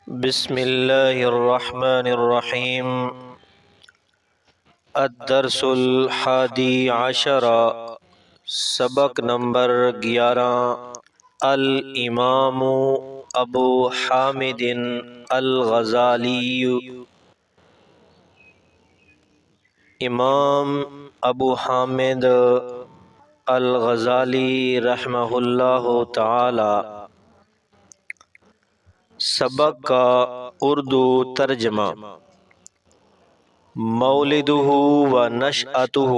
بسم اللہ الرحمن الرحیم۔ الدرس الحادی عشر، سبق نمبر 11۔ الامام ابو حامد الغزالی، امام ابو حامد الغزالی رحمہ اللہ تعالی۔ سبق کا اردو ترجمہ۔ مولدہ و نشأتہ،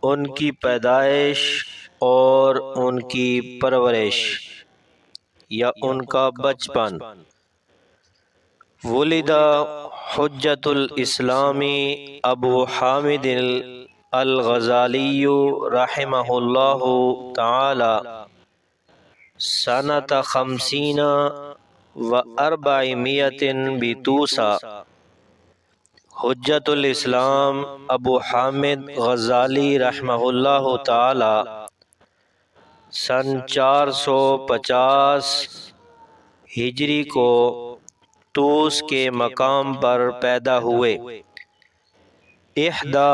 ان کی پیدائش اور ان کی پرورش یا ان کا بچپن۔ ولد حجۃ الاسلام ابو حامد الغزالی رحمہ اللہ تعالی سنۃ 50 و 400 بطوسہ۔ حجۃ الاسلام ابو حامد غزالی رحمہ اللہ تعالی سن 450 ہجری کو طوس کے مقام پر پیدا ہوئے۔ احدی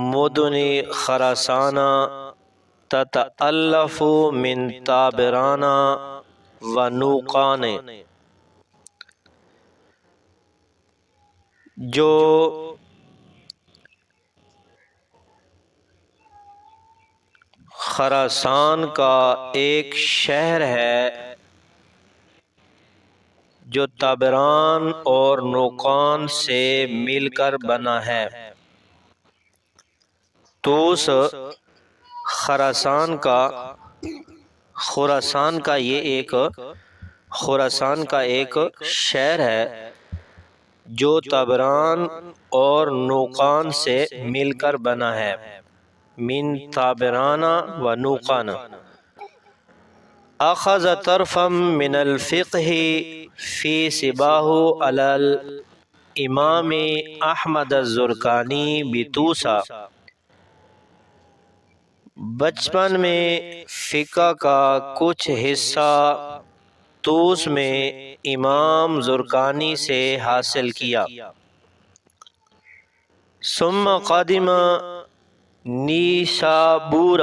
مدن خراسان تتألف من تابران و نوقان، جو خراسان کا ایک شہر ہے جو تابران اور نوقان سے مل کر بنا ہے۔ طوس خراسان کا ایک شہر ہے جو تابران اور نوقان سے مل کر بنا ہے۔ من تابران و نوقان۔ اخذ طرفا من الفقہ فی صباہ علی الامام احمد الزرقانی بطوسہ۔ بچپن میں فقہ کا کچھ حصہ طوس میں امام زرقانی سے حاصل کیا۔ ثم قدم نیشابور،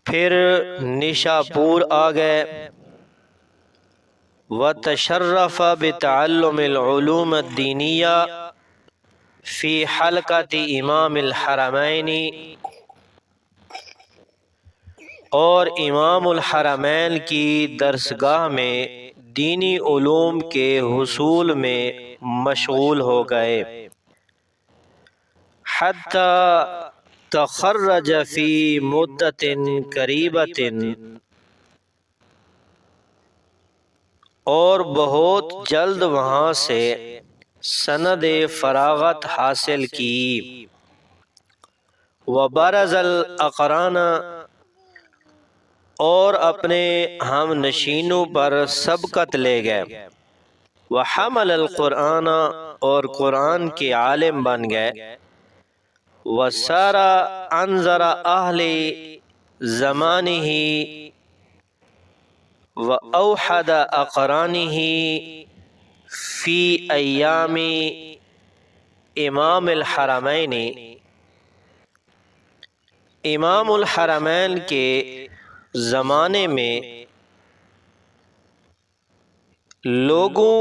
پھر نیشاپور آ گئے۔ وتشرف بتعلم العلوم الدینیہ فی حلقۃ امام الحرمین، اور امام الحرمین کی درسگاہ میں دینی علوم کے حصول میں مشغول ہو گئے۔ حتی تخرج فی مدت قریبۃ، اور بہت جلد وہاں سے سند فراغت حاصل کی۔ وبرز الاقران، اور اپنے ہم نشینوں پر سبقت لے گئے۔ وحمل القرآن، اور قرآن کے عالم بن گئے۔ وصار انظر اہل زمانہ واوحد اقرانہ فی ایام امام الحرمین۔ امام الحرمین کے زمانے میں لوگوں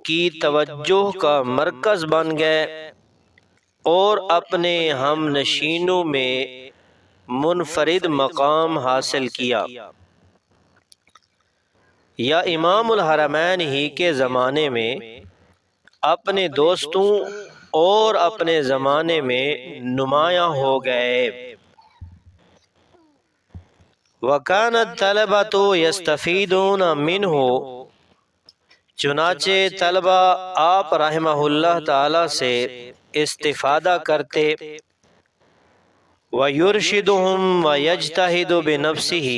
کی توجہ کا مرکز بن گئے اور اپنے ہم نشینوں میں منفرد مقام حاصل کیا۔ یا امام الحرمین ہی کے زمانے میں اپنے دوستوں اور اپنے زمانے میں نمایاں ہو گئے۔ وَكَانَ الطَّلَبَةُ يَسْتَفِيدُونَ مِنْهُ، چنانچہ طلبہ آپ رحمہ اللہ تعالی سے استفادہ کرتے۔ وَيُرْشِدُهُمْ وَيَجْتَهِدُ بِنَفْسِهِ،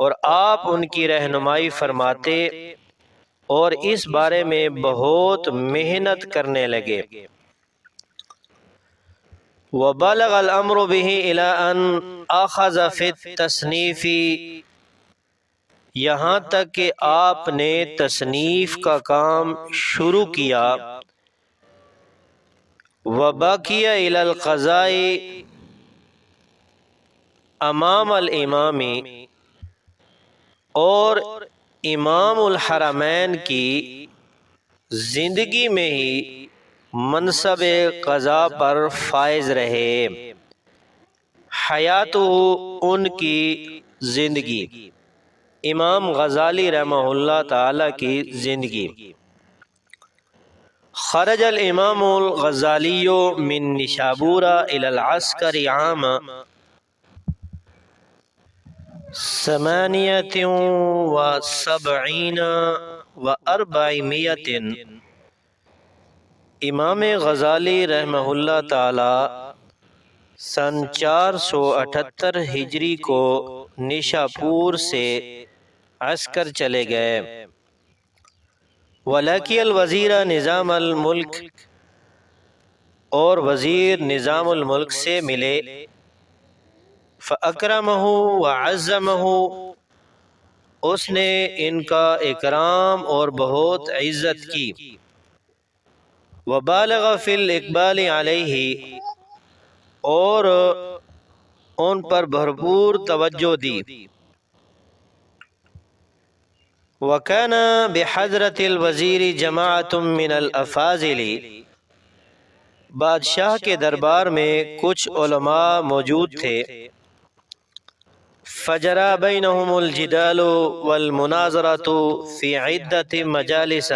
اور آپ ان کی رہنمائی فرماتے اور اس بارے میں بہت محنت کرنے لگے۔ وبلغ الامر به الى ان اخذ في التصنیف یہاں تک کہ آپ نے تصنیف کا کام شروع کیا، وبقی الی القضاء امام الامام، اور امام الحرمین کی زندگی میں ہی منصب قضاء پر فائز رہے، حیات ان کی زندگی، امام غزالی رحمہ اللہ تعالی کی زندگی۔ خرج الامام الغزالی من نشابور الى العسکر عام 78 و 400۔ امام غزالی رحمہ اللہ تعالی سن 478 ہجری کو نشاپور سے عسکر چلے گئے۔ وَلَقِيَ الْوَزِيرَ نظام الملک، اور وزیر نظام الملک سے ملے، فَأَكْرَمَهُ وَعَزَّمَهُ، اس نے ان کا اکرام اور بہت عزت کی، وَبَالَغَ فِي الْإِقْبَالِ عَلَيْهِ، اور ان پر بھرپور توجہ دی، وَكَانَ بِحَضْرَةِ الْوَزِيرِ جَمَاعَةٌ مِّنَ الْأَفَاضِلِ، بادشاہ کے دربار میں کچھ علماء موجود تھے، فَجَرَى بَيْنَهُمُ الْجِدَالُ وَالْمُنَاظَرَةُ فِي عِدَّةِ مَجَالِسَ،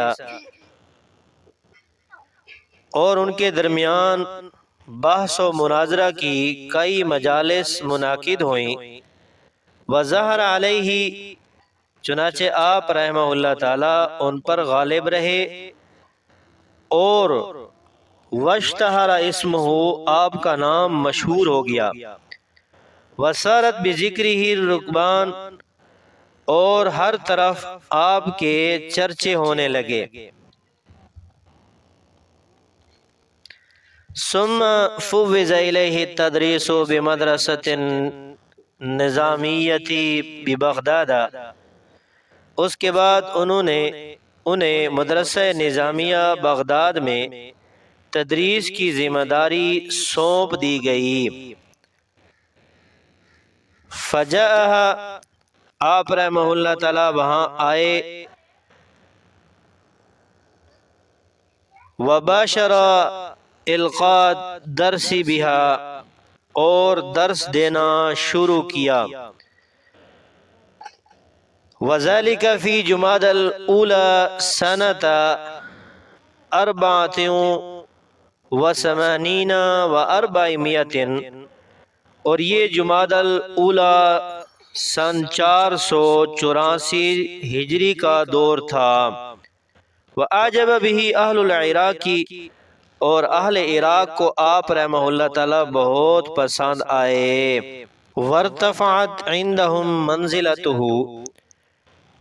اور ان کے درمیان بحث و مناظرہ کی کئی مجالس منعقد ہوئیں، وَظَهَرَ عَلَيْهِ، چنانچہ آپ رحمہ اللہ تعالی ان پر غالب رہے، اور وَاشْتَهَرَ اسمہ، آپ کا نام مشہور ہو گیا، وَصَارَتْ بِذِكْرِهِ الرُّكْبَانُ، اور ہر طرف آپ کے چرچے ہونے لگے۔ ثم فوض الیہ التدریس بمدرسة نظامیۃ ببغداد، اس کے بعد انہیں مدرسہ نظامیہ بغداد میں تدریس کی ذمہ داری سونپ دی گئی۔ فجاء، آپ رحمہ اللہ تعالی وہاں آئے، وباشر القاء درس بہا، اور درس دینا شروع کیا، وذلك في جمادى الأولى سنة 84 و 400، اور یہ جمادى الاولی سن 484 ہجری کا دور تھا، وَأَعْجَبَ بِهِ أَهْلُ الْعِرَاقِ، اور اہل عراق کو آپ رحمہ اللہ تعالی بہت پسند آئے، وَارْتَفَعَتْ عِنْدَهُمْ مَنْزِلَتُهُ،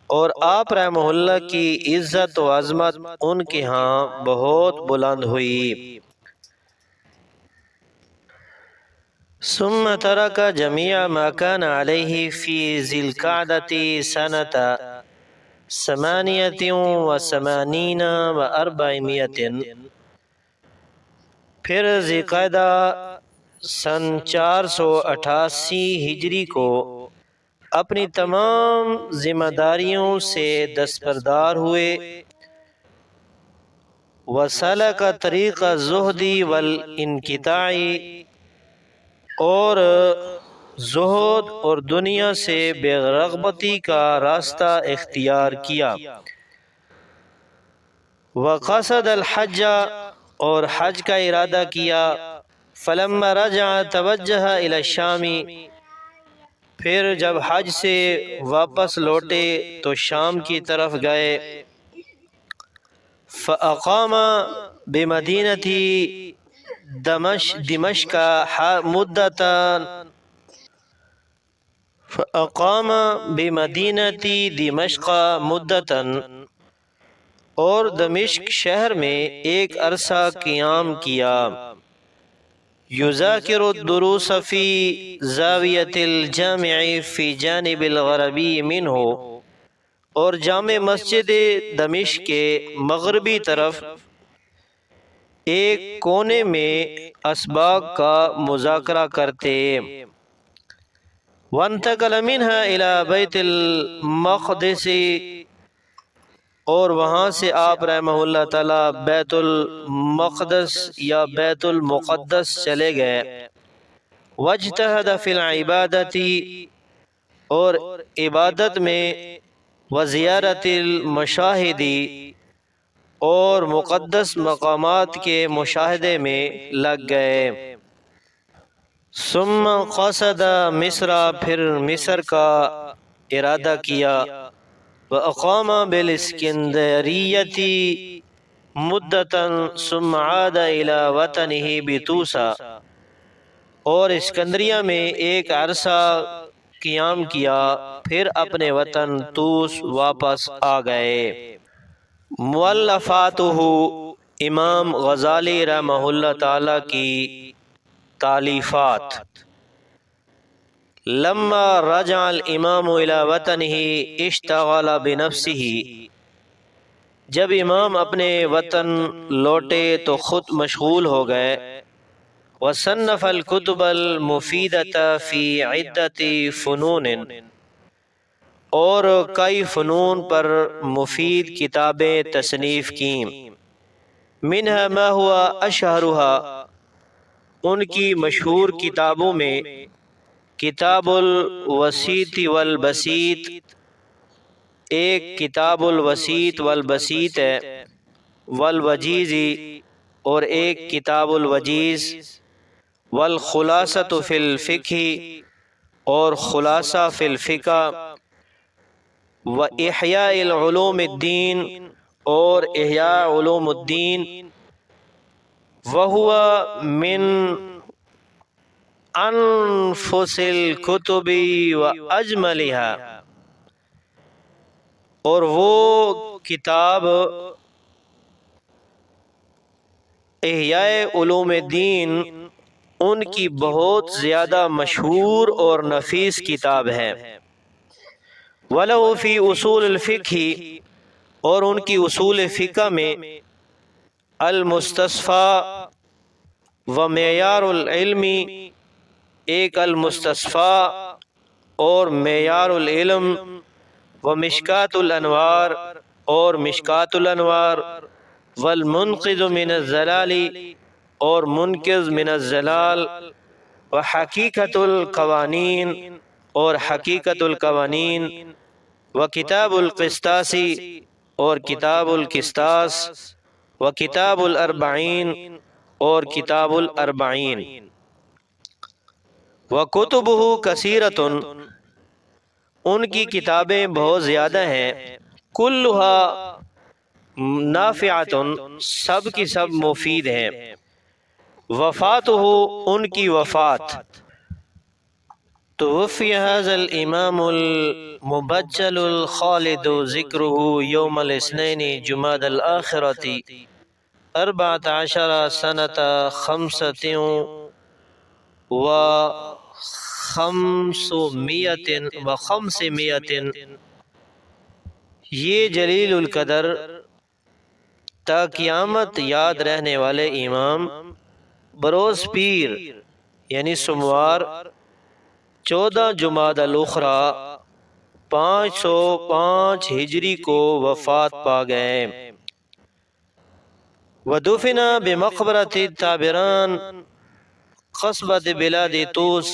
اور آپ رحمہ اللہ کی عزت و عظمت ان کے ہاں بہت بلند ہوئی۔ ثم ترك جميع ما كان عليه في ذي القعدة سنة 88 و 400، پھر ذی القعدہ سن 488 ہجری کو اپنی تمام ذمہ داریوں سے دستبردار ہوئے، وَسَلَكَ طَرِيقَ الزُّهْدِ وَالْانْقِطَاعِ، اور زہد اور دنیا سے بے رغبتی کا راستہ اختیار کیا، وَقَصَدَ الْحَجَّ، اور حج کا ارادہ کیا، فَلَمَّا رَجَعَ تَوَجَّهَ إِلَى الشَّامِ، پھر جب حج سے واپس لوٹے تو شام کی طرف گئے، فَأَقَامَ بِمَدِينَةِ دمشق مدتاً، اور دمشق شہر میں ایک عرصہ قیام کیا، یذاکر الدروس فی زاویۃ الجامع فی جانب الغربی منہ، اور جامع مسجد دمشق کے مغربی طرف ایک کونے میں اسباق کا مذاکرہ کرتے۔ وانتقل منها الى بیت المقدس، اور وہاں سے آپ رحمہ اللہ تعالی بیت المقدس یا بیت المقدس چلے گئے۔ واجتہد فی العبادت، اور عبادت میں، وزیارت المشاہد، اور مقدس مقامات کے مشاہدے میں لگ گئے۔ ثم قصد مصر، پھر مصر کا ارادہ کیا۔ وأقام بالاسکندریۃ مدتا ثم عاد إلى وطنه بطوسا، اور اسکندریہ میں ایک عرصہ قیام کیا، پھر اپنے وطن طوس واپس آ گئے۔ مؤلفاتہ، امام غزالی رحمہ اللہ تعالی کی تالیفات۔ لما رجع الامام الى وطنه اشتغل بنفسه، جب امام اپنے وطن لوٹے تو خود مشغول ہو گئے۔ وصنف الکتب المفیدۃ فی عدۃ فنون، اور کئی فنون پر مفید کتابیں تصنیف کیں۔ منها ما هو اشہرها، ان کی مشہور کتابوں میں کتاب الوسیط والبسیط، ایک کتاب الوسیط والبسیط ہے، والوجیز، اور ایک کتاب الوجیز، والخلاصۃ فی الفقہ، اور خلاصہ فی الفقہ، واحیاء العلوم الدین، اور احیاء علوم الدین، وہو من انفس الکتب واجملها، اور وہ کتاب احیاء علوم الدین ان کی بہت زیادہ مشہور اور نفیس کتاب ہے۔ وَلَهُ فِي اصول الفقہ، اور ان کی اصول فقہ میں المستصفیٰ و معیار العلم، ایک المستصفیٰ اور معیار العلم، و مشکات الانوار، اور مشکات الانوار، والمنقذ من الضلال، اور منقذ من الضلال، و حقیقت القوانین، اور حقیقت القوانین، و کتاب القسطاس، اور کتاب القسطاس، و کتاب الاربعین، اور کتاب الاربعین۔ وکتبہ کثیرۃ، ان کی کتابیں بہت زیادہ ہیں۔ کلھا نافعۃ، سب کی سب مفید ہیں۔ وفاتہ، ان کی وفات۔ توفی ھذا الامام المبجل الخالد ذکرہ یوم الاثنین جمادی الآخرۃ 14 سنۃ 500 یہ جلیل القدر تا قیامت یاد رہنے والے امام بروز پیر یعنی سوموار 14 جمادی الاخری 505 ہجری کو وفات پا گئے۔ ودفن بمقبرۃ تابران قصبۃ بلاد طوس،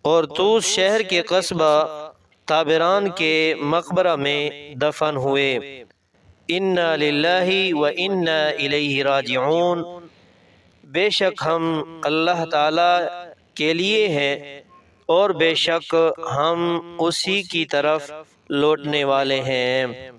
اور طوس شہر کے قصبہ تابران کے مقبرہ میں دفن ہوئے۔ انا للہ و انا الیہ راجعون، بے شک ہم اللہ تعالی کے لیے ہیں اور بے شک ہم اسی کی طرف لوٹنے والے ہیں۔